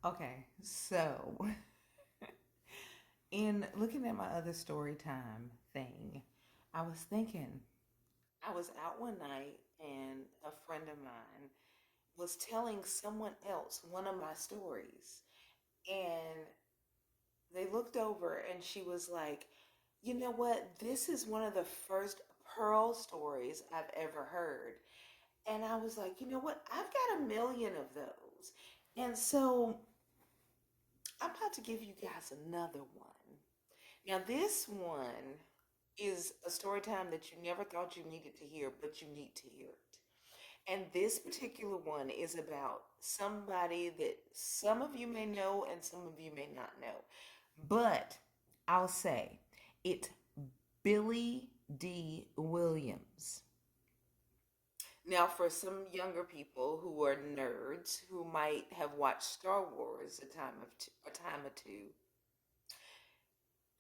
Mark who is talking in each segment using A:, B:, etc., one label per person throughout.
A: Okay, so in looking at my other story time thing, I was thinking I was out one night and a friend of mine was telling someone else one of my stories. And they looked over and she was like, you know what? This is one of the first Pearl stories I've ever heard. And I was like, you know what? I've got a million of those. And so I'm about to give you guys another one. Now, this one is a story time that you never thought you needed to hear, but you need to hear it. And this particular one is about somebody that some of you may know and some of you may not know. But I'll say it's Billy D. Williams. Now, for some younger people who are nerds who might have watched Star Wars a time or two,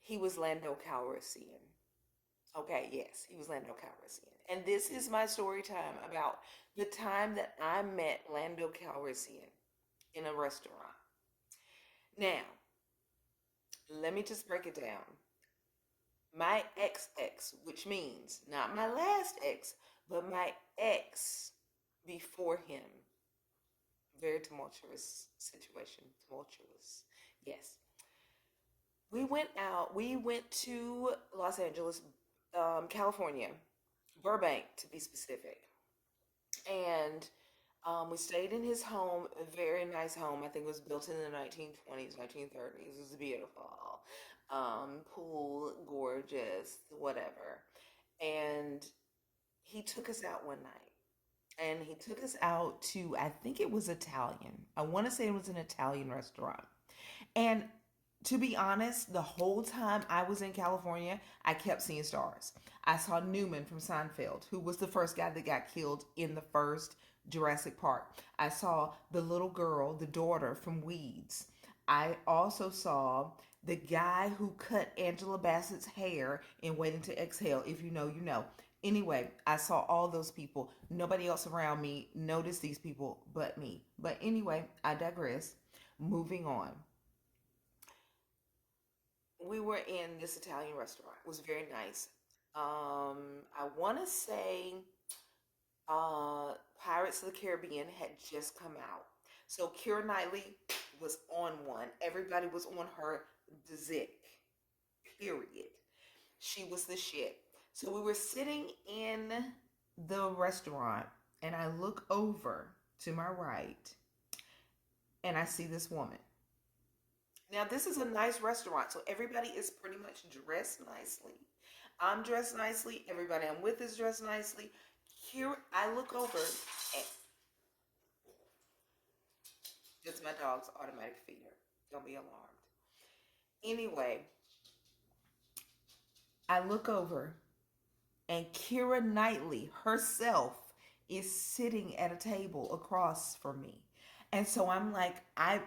A: he was Lando Calrissian. Okay, yes, he was Lando Calrissian. And this is my story time about the time that I met Lando Calrissian in a restaurant. Now, let me just break it down. My ex, which means not my last ex, but my ex before him. Very tumultuous situation. Tumultuous. Yes. We went to Los Angeles, California, Burbank to be specific. And we stayed in his home, a very nice home. I think it was built in the 1920s, 1930s. It was beautiful. Pool, gorgeous, whatever. And he took us out one night. And he took us out to, I think it was Italian. I want to say it was an Italian restaurant. And to be honest, the whole time I was in California, I kept seeing stars. I saw Newman from Seinfeld, who was the first guy that got killed in the first Jurassic Park. I saw the little girl, the daughter from Weeds. I also saw the guy who cut Angela Bassett's hair in Waiting to Exhale. If you know, you know. Anyway, I saw all those people. Nobody else around me noticed these people but me. But anyway, I digress. Moving on, we were in this Italian restaurant. It was very nice. I want to say Pirates of the Caribbean had just come out. So Keira Knightley was on one. Everybody was on her Zick, period. She was the shit. So we were sitting in the restaurant, and I look over to my right, and I see this woman. Now, this is a nice restaurant, so everybody is pretty much dressed nicely. I'm dressed nicely. Everybody I'm with is dressed nicely. Here, I look over, and it's my dog's automatic feeder. Don't be alarmed. Anyway, I look over, and Keira Knightley herself is sitting at a table across from me. And so I'm like, I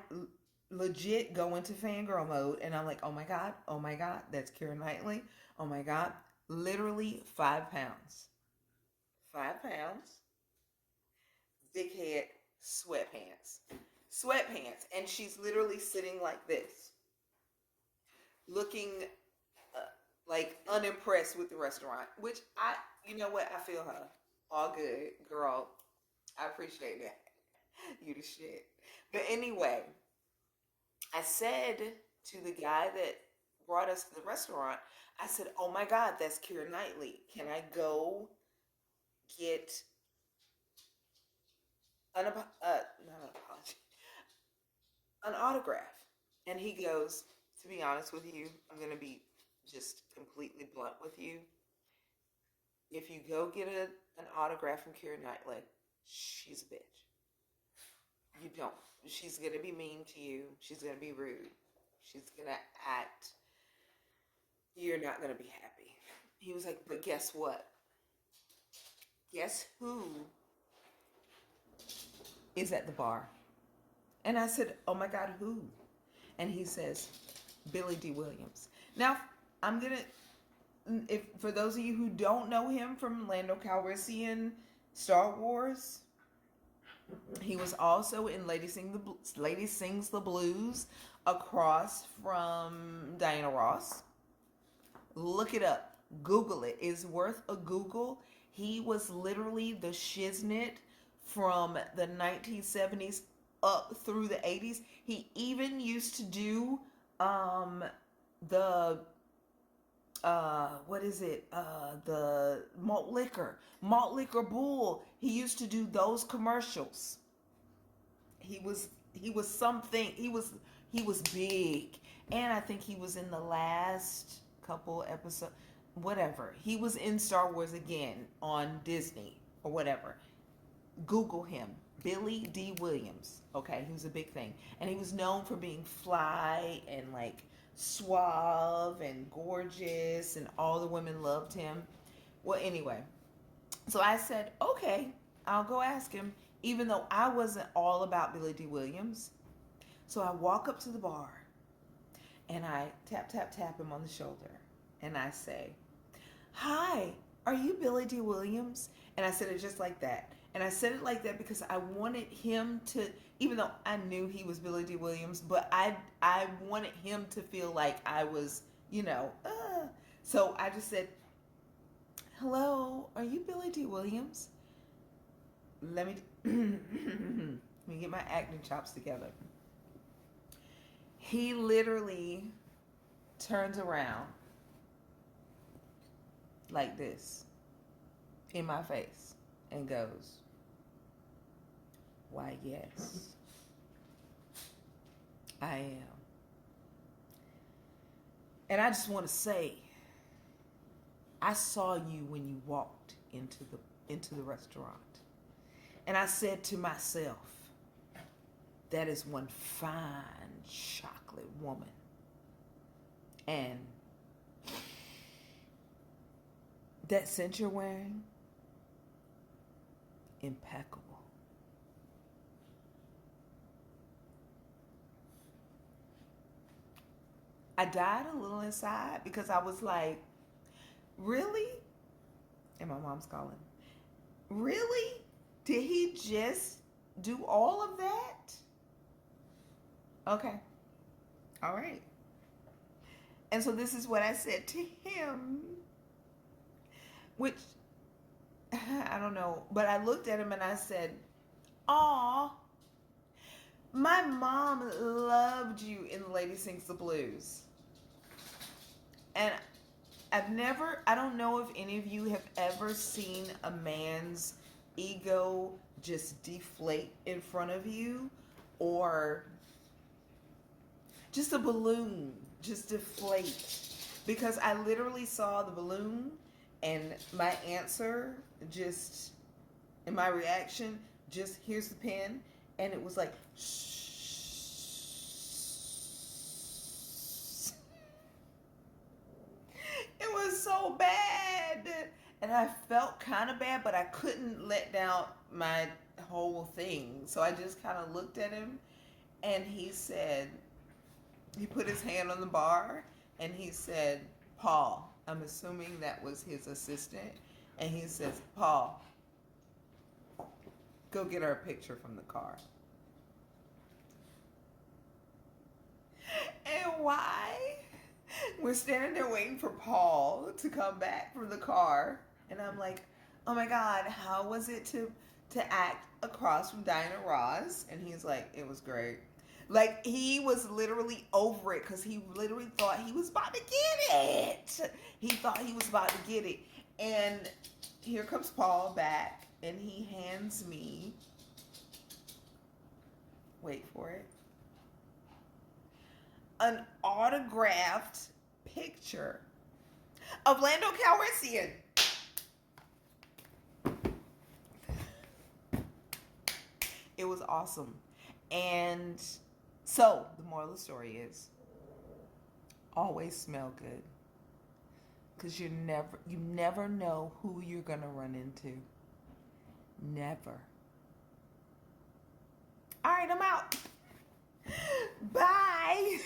A: legit go into fangirl mode and I'm like, oh my God, that's Keira Knightley. Oh my God, literally 5 pounds. 5 pounds, big head, sweatpants. Sweatpants. And she's literally sitting like this, looking uh, like unimpressed with the restaurant, which you know what, I feel her. All good, girl. I appreciate that. You the shit. But anyway, I said to the guy that brought us to the restaurant, I said, "Oh my God, that's Keira Knightley. Can I go get not an apology, an autograph?" And he goes, "To be honest with you, I'm gonna be just completely blunt with you. If you go get an autograph from Keira Knightley, she's a bitch. You don't. She's gonna be mean to you. She's gonna be rude. She's gonna act. You're not gonna be happy." He was like, "But guess what? Guess who is at the bar?" And I said, "Oh my God, who?" And he says, "Billy D. Williams." Now, I'm gonna, if for those of you who don't know him from Lando Calrissian, Star Wars, He was also in Lady Sings the Blues, across from Diana Ross. Look it up. Google it. It's worth a Google. He was literally the shiznit from the 1970s up through the 80s. He even used to do the what is it? The Malt Liquor Bull. He used to do those commercials. He was something. He was big, and I think he was in the last couple episodes. Whatever. He was in Star Wars again on Disney or whatever. Google him. Billy D. Williams. Okay, he was a big thing. And he was known for being fly and like suave and gorgeous, and all the women loved him. Well, anyway, so I said, okay, I'll go ask him, even though I wasn't all about Billy D. Williams. So I walk up to the bar and I tap, tap, tap him on the shoulder. And I say, hi, are you Billy D. Williams? And I said it just like that. And I said it like that because I wanted him to, even though I knew he was Billy D. Williams, but I wanted him to feel like I was, So I just said, hello, are you Billy D. Williams? Let me let me get my acting chops together. He literally turns around like this in my face and goes, why, yes, I am. And I just want to say, I saw you when you walked into the restaurant. And I said to myself, that is one fine chocolate woman. And that scent you're wearing, impeccable. I died a little inside because I was like, really? And my mom's calling. Really? Did he just do all of that? Okay. All right. And so this is what I said to him, which I don't know, but I looked at him and I said, aw, my mom loved you in Lady Sings the Blues. And I don't know if any of you have ever seen a man's ego just deflate in front of you, or just a balloon just deflate. Because I literally saw the balloon, and my answer just, and my reaction, just here's the pen, and it was like, shh. It was so bad. And I felt kind of bad, but I couldn't let down my whole thing. So I just kind of looked at him, and he said, he put his hand on the bar, and he said, Paul, I'm assuming that was his assistant. And he says, Paul, go get her a picture from the car. And why? We're standing there waiting for Paul to come back from the car. And I'm like, oh my God, how was it to act across from Diana Ross? And he's like, it was great. Like, he was literally over it because he literally thought he was about to get it. He thought he was about to get it. And here comes Paul back, and he hands me, wait for it, an autographed picture of Lando Calrissian. It was awesome. And so the moral of the story is, always smell good, because you never know who you're gonna run into. Never. All right, I'm out. Bye.